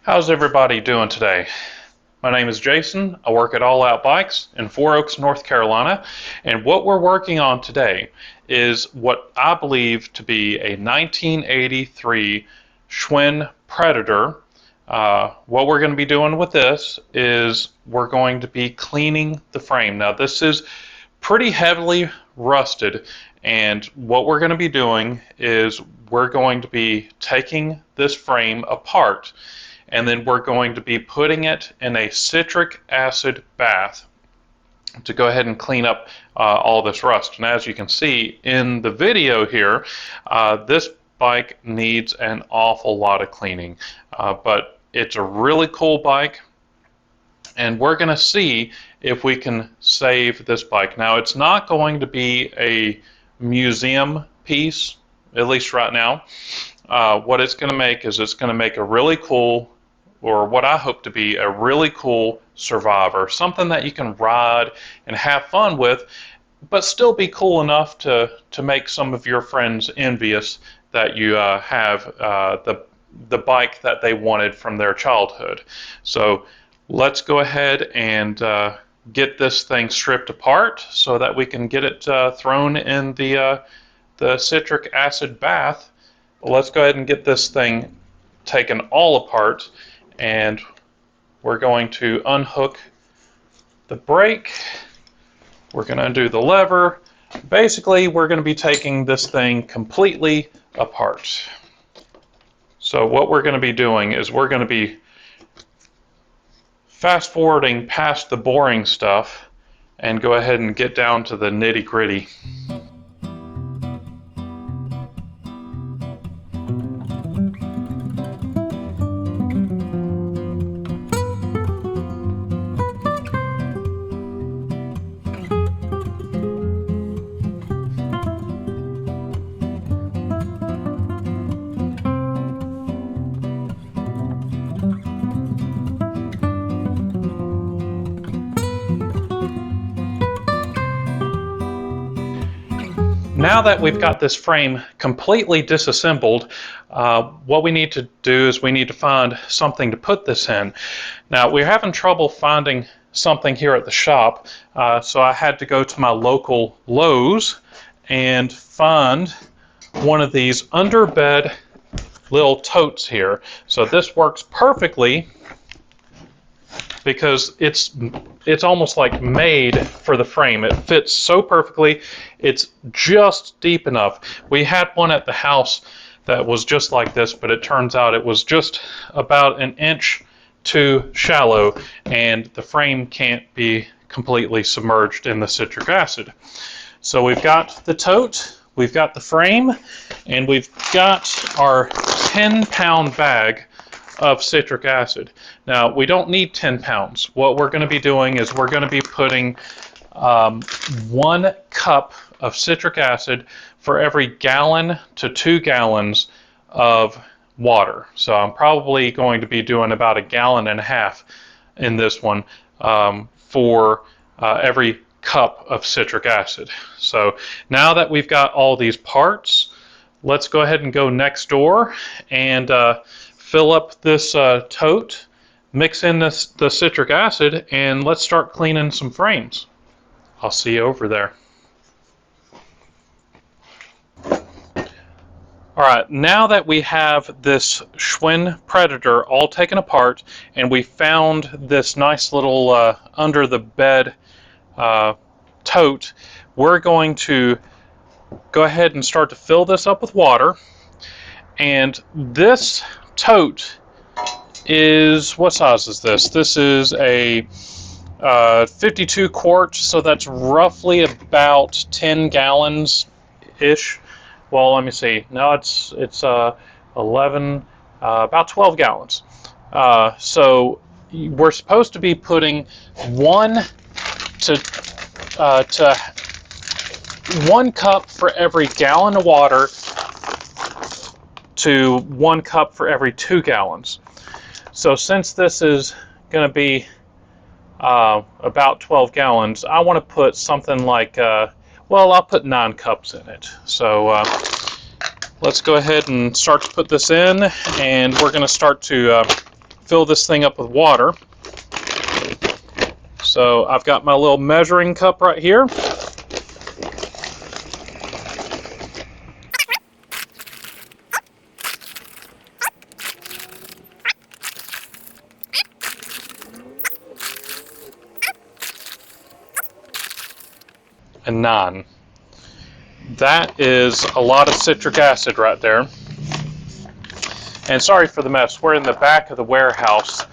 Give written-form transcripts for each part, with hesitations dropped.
How's everybody doing today? My name is Jason. I work at All Out Bikes in Four Oaks, North Carolina, and what we're working on today is what I believe to be a 1983 Schwinn Predator. What we're going to be doing with this is we're going to be cleaning the frame. Now this is pretty heavily rusted, and what we're going to be doing is we're going to be taking this frame apart, and then we're going to be putting it in a citric acid bath to go ahead and clean up all this rust. And as you can see in the video here, this bike needs an awful lot of cleaning, but it's a really cool bike, and we're going to see if we can save this bike. Now, it's not going to be a museum piece, at least right now. What it's going to make is it's going to make a really cool, or what I hope to be a really cool survivor, something that you can ride and have fun with, but still be cool enough to make some of your friends envious that you have the bike that they wanted from their childhood. So let's go ahead and get this thing stripped apart so that we can get it thrown in the citric acid bath. Let's go ahead and get this thing taken all apart, and we're going to unhook the brake. We're going to undo the lever. Basically, we're going to be taking this thing completely apart. So what we're going to be doing is we're going to be fast forwarding past the boring stuff and go ahead and get down to the nitty-gritty. Now that we've got this frame completely disassembled, what we need to do is we need to find something to put this in. Now, we're having trouble finding something here at the shop, so I had to go to my local Lowe's and find one of these underbed little totes here. So this works perfectly because it's almost like made for the frame. It fits so perfectly. It's just deep enough. We had one at the house that was just like this, but it turns out it was just about an inch too shallow, and the frame can't be completely submerged in the citric acid. So we've got the tote, we've got the frame, and we've got our 10-pound bag of citric acid. Now, we don't need 10 pounds. What we're going to be doing is we're going to be putting 1 cup of citric acid for every gallon to 2 gallons of water. So I'm probably going to be doing about 1.5 gallons in this one for every cup of citric acid. So now that we've got all these parts, let's go ahead and go next door and fill up this tote, mix in the citric acid, and let's start cleaning some frames. I'll see you over there. Alright, now that we have this Schwinn Predator all taken apart, and we found this nice little under the bed tote, we're going to go ahead and start to fill this up with water. And this tote is, what size is this? This is a 52 quart, so that's roughly about 10 gallons ish. Well, let me see. No, it's 11, about 12 gallons. So we're supposed to be putting 1 cup for every gallon of water to 1 cup for every 2 gallons. So since this is going to be about 12 gallons, I want to put something like, well, I'll put 9 cups in it. So let's go ahead and start to put this in, and we're going to start to fill this thing up with water. So I've got my little measuring cup right here. And 9. That is a lot of citric acid right there. And sorry for the mess. We're in the back of the warehouse,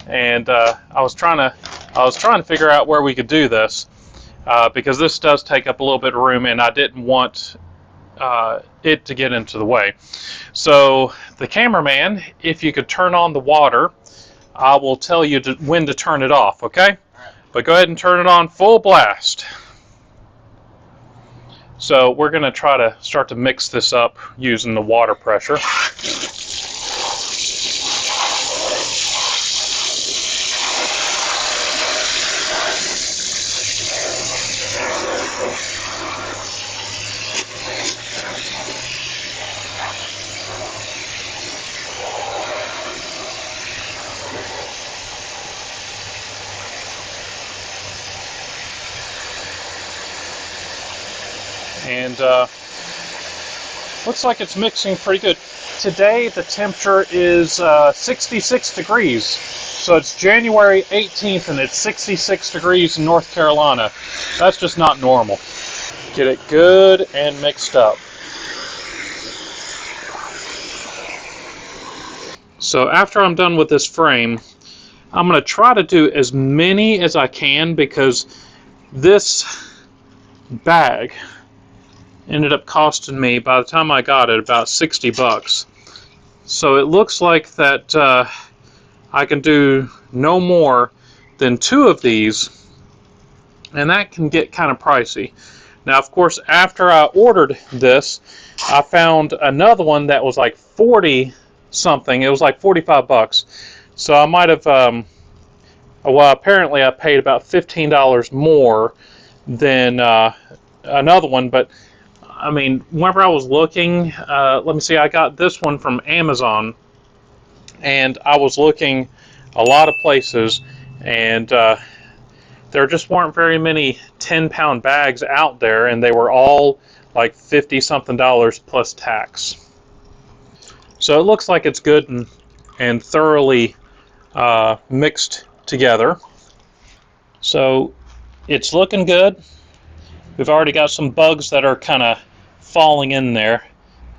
and I was trying to figure out where we could do this because this does take up a little bit of room, and I didn't want it to get into the way. So the cameraman, if you could turn on the water, I will tell you when to turn it off. Okay? But go ahead and turn it on full blast. So we're going to try to start to mix this up using the water pressure. And looks like it's mixing pretty good. Today the temperature is 66 degrees. So it's January 18th and it's 66 degrees in North Carolina. That's just not normal. Get it good and mixed up. So after I'm done with this frame, I'm going to try to do as many as I can because this bag ended up costing me, by the time I got it, about 60 bucks. So it looks like that I can do no more than 2 of these, and that can get kind of pricey. Now, of course, after I ordered this, I found another one that was like 40 something. It was like 45 bucks. So I might have, well, apparently I paid about $15 more than another one, but I mean, whenever I was looking, let me see, I got this one from Amazon, and I was looking a lot of places, and there just weren't very many 10-pound bags out there, and they were all like $50-something plus tax. So it looks like it's good and thoroughly mixed together. So it's looking good. We've already got some bugs that are kind of falling in there.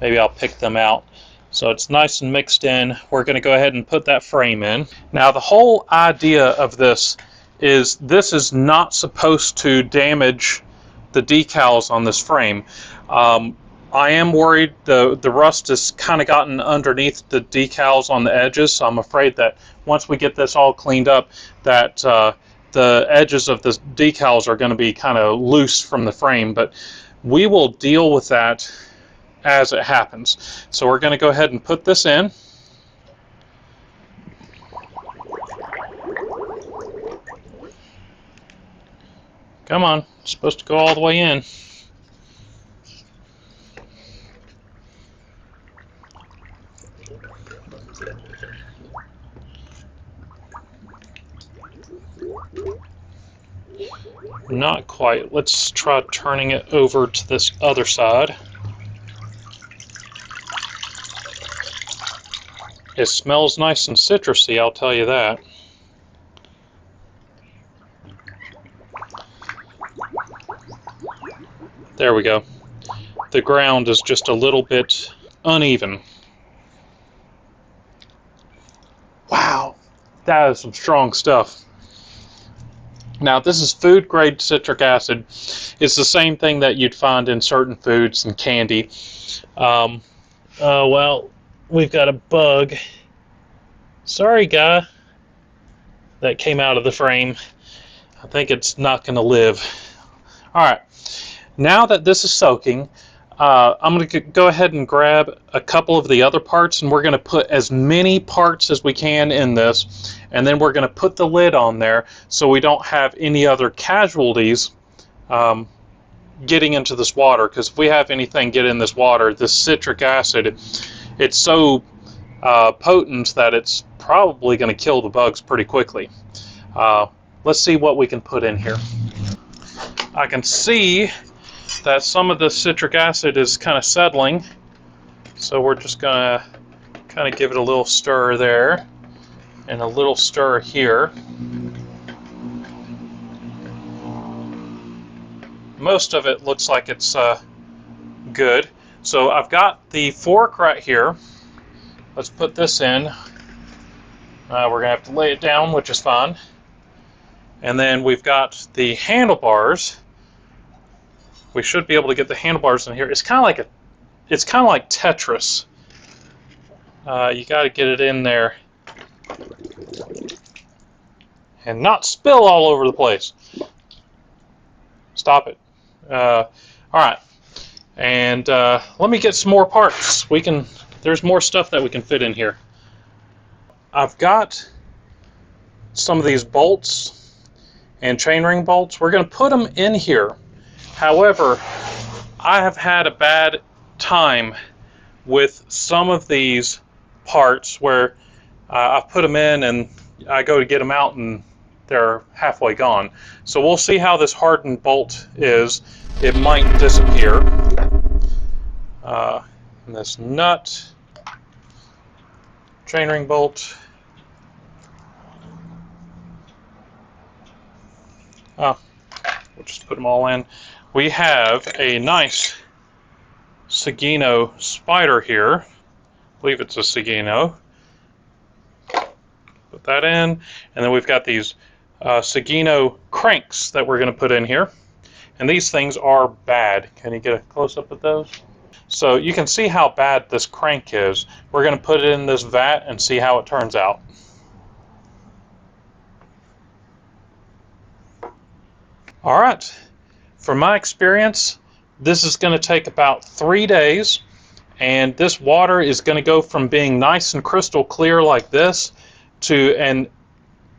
Maybe I'll pick them out. So it's nice and mixed in. We're going to go ahead and put that frame in. Now the whole idea of this is not supposed to damage the decals on this frame. I am worried the rust has kind of gotten underneath the decals on the edges, so I'm afraid that once we get this all cleaned up, that the edges of the decals are going to be kind of loose from the frame, but we will deal with that as it happens. So we're going to go ahead and put this in. Come on, it's supposed to go all the way in. Not quite. Let's try turning it over to this other side. It smells nice and citrusy, I'll tell you that. There we go. The ground is just a little bit uneven. Wow, that is some strong stuff. Now, this is food-grade citric acid. It's the same thing that you'd find in certain foods and candy. Well, we've got a bug. Sorry, guy. That came out of the frame. I think it's not going to live. All right. Now that this is soaking, I'm going to go ahead and grab a couple of the other parts, and we're going to put as many parts as we can in this, and then we're going to put the lid on there so we don't have any other casualties getting into this water, because if we have anything get in this water, this citric acid, it's so potent that it's probably going to kill the bugs pretty quickly. Let's see what we can put in here. I can see that some of the citric acid is kind of settling, so we're just going to kind of give it a little stir there and a little stir here. Most of it looks like it's good. So I've got the fork right here. Let's put this in. We're going to have to lay it down, which is fine. And then we've got the handlebars. We should be able to get the handlebars in here. It's kind of like Tetris. You got to get it in there and not spill all over the place. Stop it. All right, and let me get some more parts. There's more stuff that we can fit in here. I've got some of these bolts and chainring bolts. We're going to put them in here. However, I have had a bad time with some of these parts where I've put them in and I go to get them out and they're halfway gone. So we'll see how this hardened bolt is. It might disappear. And this nut, chainring bolt. We'll just put them all in. We have a nice Sagino spider here. I believe it's a Sagino. Put that in. And then we've got these Sagino cranks that we're going to put in here. And these things are bad. Can you get a close-up of those? So you can see how bad this crank is. We're going to put it in this vat and see how it turns out. All right. From my experience, this is going to take about 3 days. And this water is going to go from being nice and crystal clear like this to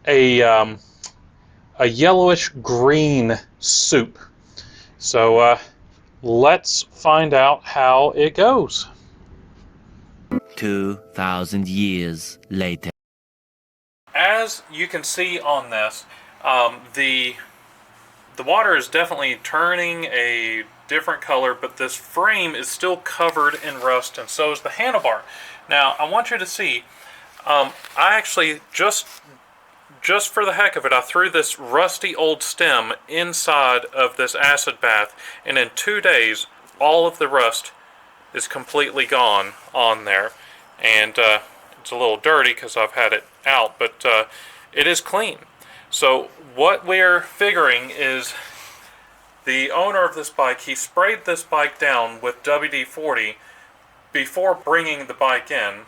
a yellowish green soup. So let's find out how it goes. 2,000 years later. As you can see on this, the water is definitely turning a different color, but this frame is still covered in rust, and so is the handlebar. Now, I want you to see, I actually just for the heck of it, I threw this rusty old stem inside of this acid bath, and in 2 days, all of the rust is completely gone on there. And it's a little dirty because I've had it out, but it is clean. So what we're figuring is the owner of this bike, he sprayed this bike down with WD-40 before bringing the bike in.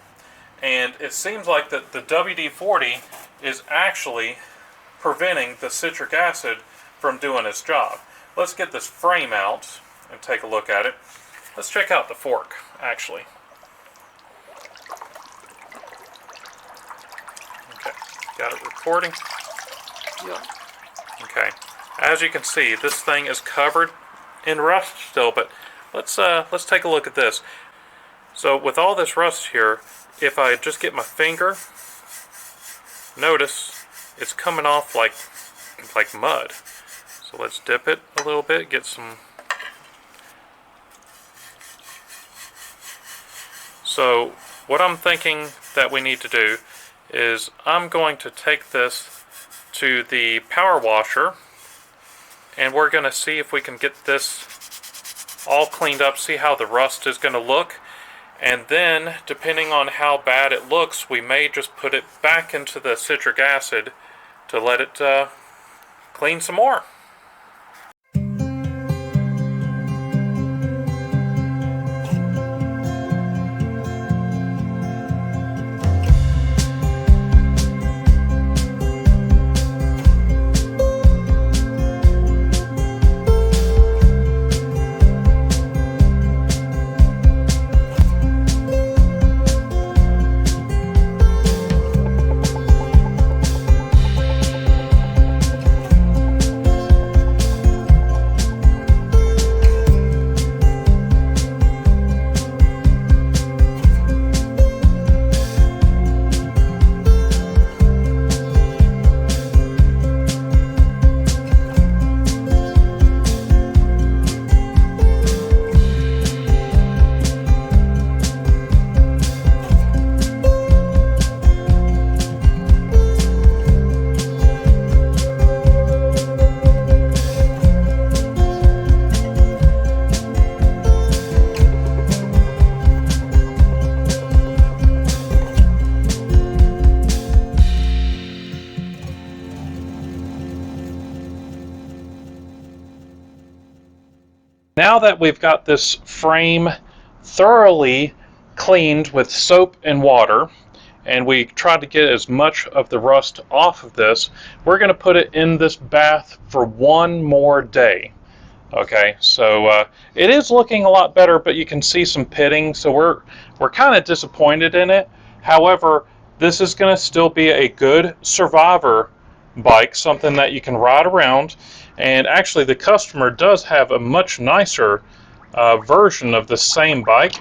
And it seems like that the WD-40 is actually preventing the citric acid from doing its job. Let's get this frame out and take a look at it. Let's check out the fork, actually. Okay, got it recording? Yeah. Okay, as you can see, this thing is covered in rust still, but let's take a look at this. So with all this rust here, if I just get my finger, notice it's coming off like mud. So let's dip it a little bit, get some. So what I'm thinking that we need to do is I'm going to take this to the power washer, and we're going to see if we can get this all cleaned up, see how the rust is going to look. And then, depending on how bad it looks, we may just put it back into the citric acid to let it clean some more. now that we've got this frame thoroughly cleaned with soap and water, and we tried to get as much of the rust off of this, we're going to put it in this bath for one more day. Okay, so it is looking a lot better, but you can see some pitting, so we're kind of disappointed in it. However, this is going to still be a good survivor bike, something that you can ride around. And actually, the customer does have a much nicer version of the same bike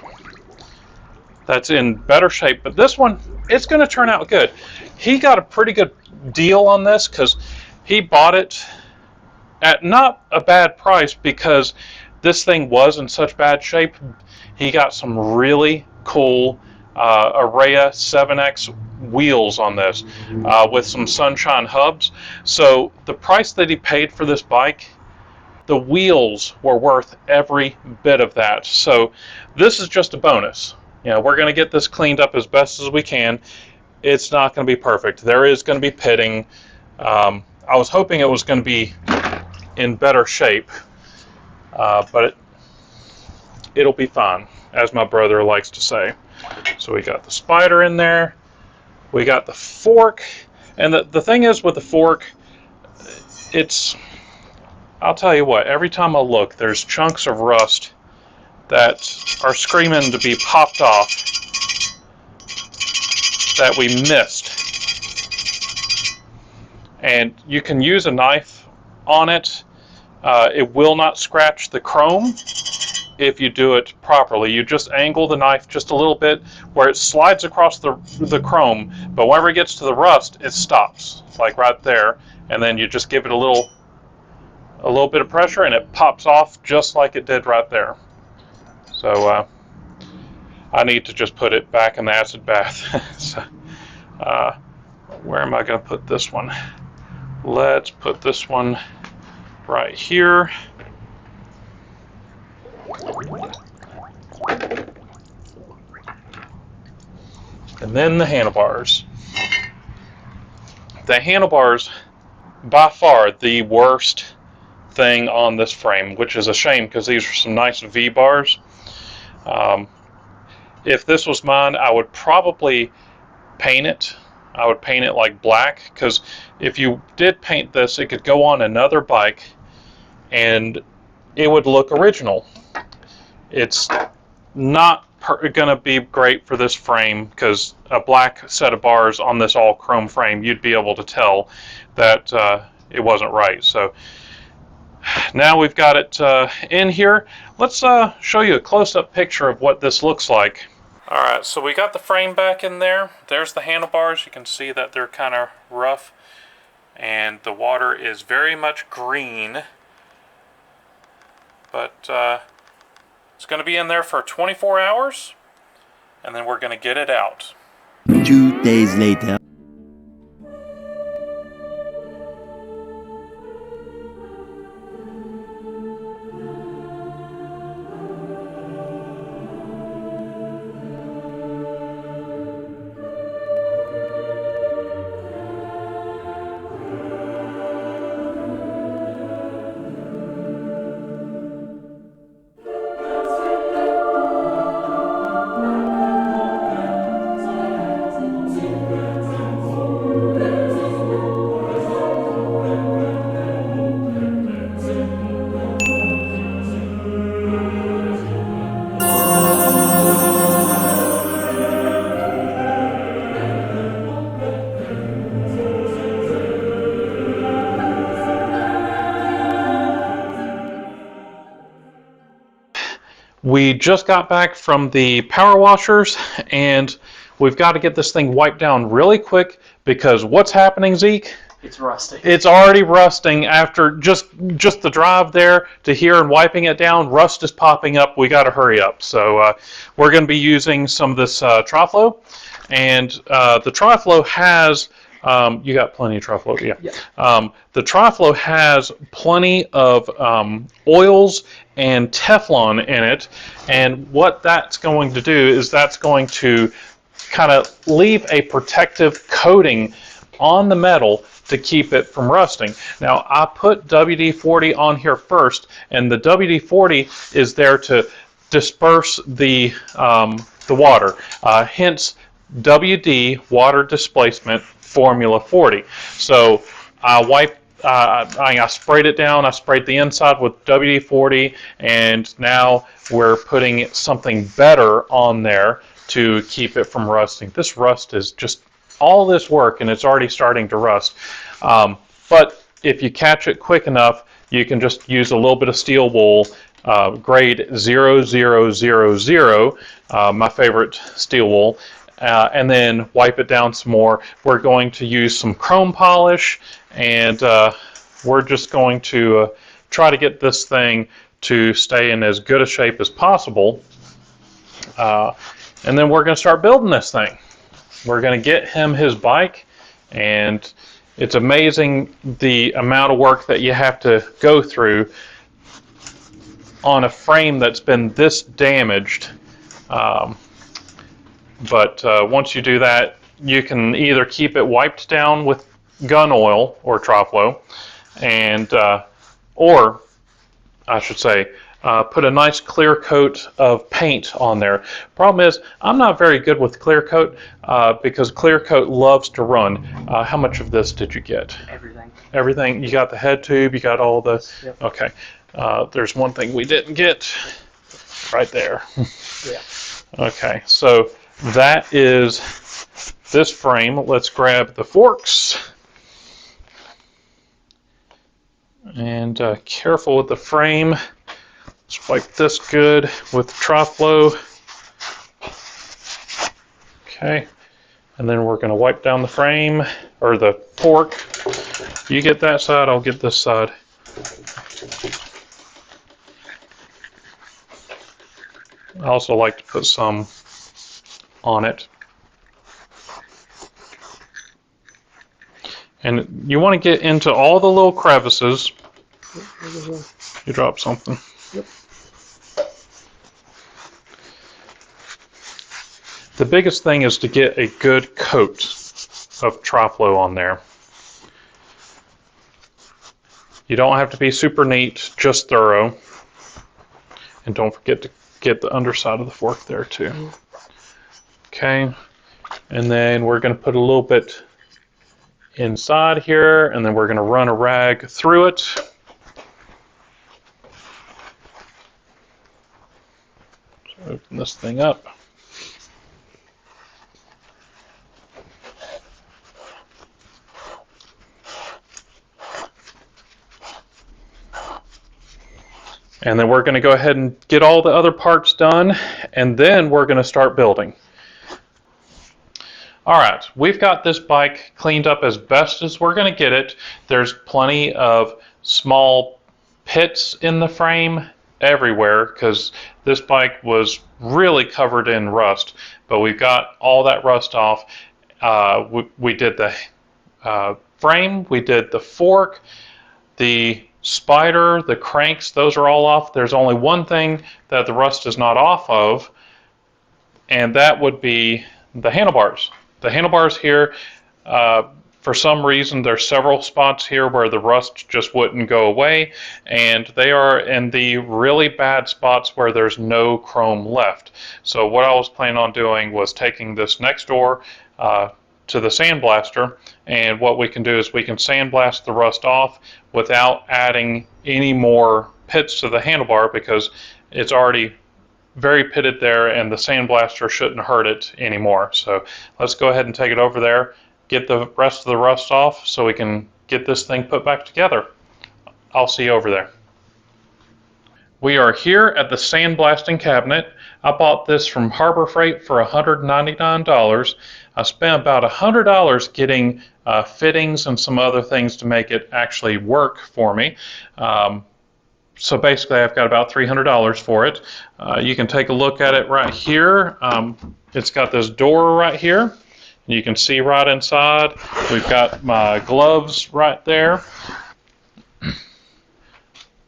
that's in better shape, but this one, it's going to turn out good. He got a pretty good deal on this because he bought it at not a bad price, because this thing was in such bad shape. He got some really cool Araya 7X wheels on this with some sunshine hubs. So the price that he paid for this bike, the wheels were worth every bit of that. So this is just a bonus. You know, we're going to get this cleaned up as best as we can. It's not going to be perfect. There is going to be pitting. I was hoping it was going to be in better shape, but it'll be fine, as my brother likes to say. So we got the spider in there. We got the fork. And the thing is with the fork, I'll tell you what, every time I look, there's chunks of rust that are screaming to be popped off that we missed. And you can use a knife on it. It will not scratch the chrome if you do it properly. You just angle the knife just a little bit where it slides across the chrome, but whenever it gets to the rust, it stops, like right there, and then you just give it a little bit of pressure and it pops off just like it did right there. So I need to just put it back in the acid bath. So, where am I going to put this one? Let's put this one right here. And then the handlebars. The handlebars, by far the worst thing on this frame, which is a shame because these are some nice V-bars. If this was mine, I would probably paint it. I would paint it like black, because if you did paint this, it could go on another bike and it would look original. It's not going to be great for this frame, because a black set of bars on this all chrome frame, you'd be able to tell that it wasn't right. So now we've got it in here. Let's show you a close-up picture of what this looks like. Alright, so we got the frame back in there. There's the handlebars. You can see that they're kind of rough, and the water is very much green. But it's going to be in there for 24 hours, and then we're going to get it out. 2 days later. We just got back from the power washers, and we've got to get this thing wiped down really quick, because what's happening, Zeke? It's rusting. It's already rusting after just the drive there to here and wiping it down. Rust is popping up. We got to hurry up. So we're going to be using some of this Triflow, and the Triflow has you got plenty of Triflow, yeah. The Triflow has plenty of oils and Teflon in it, and what that's going to do is that's going to kind of leave a protective coating on the metal to keep it from rusting. Now, I put WD-40 on here first, and the WD-40 is there to disperse the water, hence WD, water displacement formula 40. So I wiped, I sprayed it down, I sprayed the inside with WD-40, and now we're putting something better on there to keep it from rusting. This rust is just all this work and it's already starting to rust. But if you catch it quick enough, you can just use a little bit of steel wool, grade 0000, my favorite steel wool, and then wipe it down some more. We're going to use some chrome polish, and we're just going to try to get this thing to stay in as good a shape as possible. And then we're going to start building this thing. We're going to get him his bike, and it's amazing the amount of work that you have to go through on a frame that's been this damaged. But once you do that, you can either keep it wiped down with gun oil or Troflo, and or I should say, put a nice clear coat of paint on there. Problem is, I'm not very good with clear coat because clear coat loves to run. How much of this did you get? Everything. Everything? You got the head tube, you got all the... Yep. Okay. There's one thing we didn't get right there. Yeah. Okay, so that is this frame. Let's grab the forks. And careful with the frame. Let's wipe this good with Troflo. Okay, and then we're going to wipe down the frame, or the fork. You get that side, I'll get this side. I also like to put some on it. And you want to get into all the little crevices. You dropped something. Yep. The biggest thing is to get a good coat of Troflo on there. You don't have to be super neat, just thorough. And don't forget to get the underside of the fork there too. Okay, and then we're going to put a little bit inside here, and then we're going to run a rag through it. So open this thing up. And then we're going to go ahead and get all the other parts done, and then we're going to start building. All right, we've got this bike cleaned up as best as we're going to get it. There's plenty of small pits in the frame everywhere because this bike was really covered in rust, but we've got all that rust off. We did the frame, we did the fork, the spider, the cranks, those are all off. There's only one thing that the rust is not off of, and that would be the handlebars. The handlebars here, for some reason, there's several spots here where the rust just wouldn't go away, and they are in the really bad spots where there's no chrome left. So what I was planning on doing was taking this next door to the sandblaster, and what we can do is we can sandblast the rust off without adding any more pits to the handlebar because it's already very pitted there and the sandblaster shouldn't hurt it anymore. So let's go ahead and take it over there, get the rest of the rust off so we can get this thing put back together. I'll see you over there. We are here at the sandblasting cabinet. I bought this from Harbor Freight for $199. I spent about $100 getting fittings and some other things to make it actually work for me. So basically I've got about $300 for it. You can take a look at it right here. It's got this door right here. You can see right inside. We've got my gloves right there.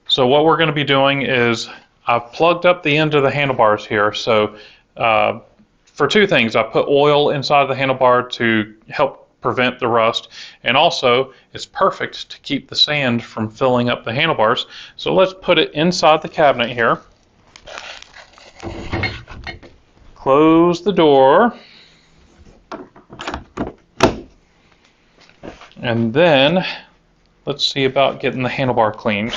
So what we're going to be doing is I've plugged up the end of the handlebars here. So for two things, I put oil inside the handlebar to help prevent the rust, and also it's perfect to keep the sand from filling up the handlebars. So let's put it inside the cabinet here. Close the door. And then let's see about getting the handlebar cleaned.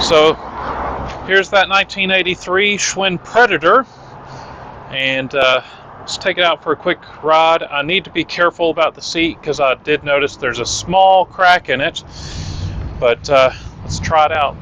So here's that 1983 Schwinn Predator, and let's take it out for a quick ride. I need to be careful about the seat because I did notice there's a small crack in it, but let's try it out.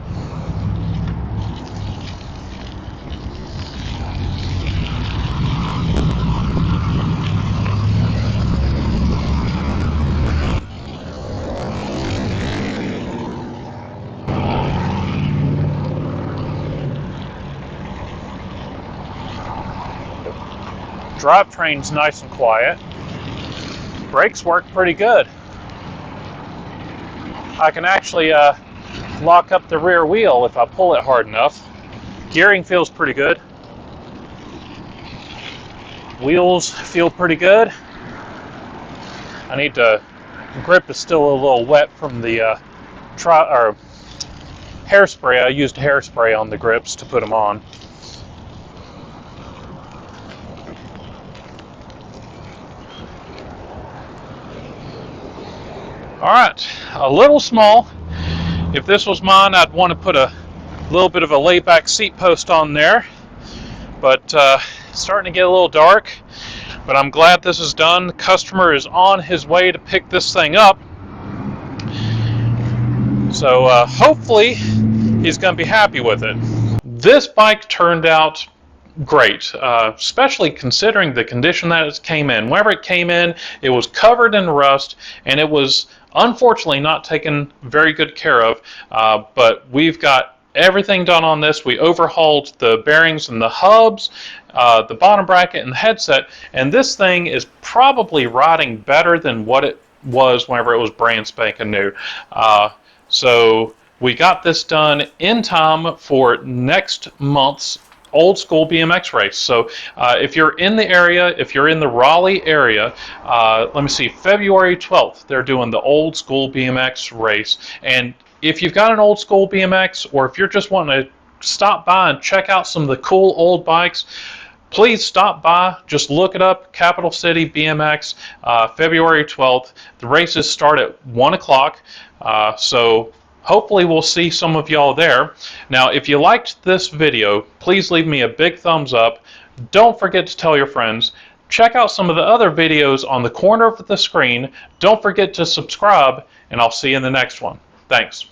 Drivetrain's nice and quiet. Brakes work pretty good. I can actually lock up the rear wheel if I pull it hard enough. Gearing feels pretty good. Wheels feel pretty good. I need to, the grip is still a little wet from the hairspray. I used hairspray on the grips to put them on. All right, a little small. If this was mine, I'd want to put a little bit of a layback seat post on there, but it's starting to get a little dark, but I'm glad this is done. The customer is on his way to pick this thing up, so hopefully he's going to be happy with it. This bike turned out great, especially considering the condition that it came in. Whenever it came in, it was covered in rust, and it was unfortunately not taken very good care of, but we've got everything done on this. We overhauled the bearings and the hubs, the bottom bracket and the headset, and this thing is probably riding better than what it was whenever it was brand spanking new. So we got this done in time for next month's old school BMX race. So if you're in the area, if you're in the Raleigh area, let me see, February 12th, they're doing the old school BMX race. And if you've got an old school BMX, or if you're just wanting to stop by and check out some of the cool old bikes, please stop by. Just look it up, Capitol City BMX, February 12th. The races start at 1 o'clock. So hopefully we'll see some of y'all there. Now, if you liked this video, please leave me a big thumbs up. Don't forget to tell your friends. Check out some of the other videos on the corner of the screen. Don't forget to subscribe, and I'll see you in the next one. Thanks.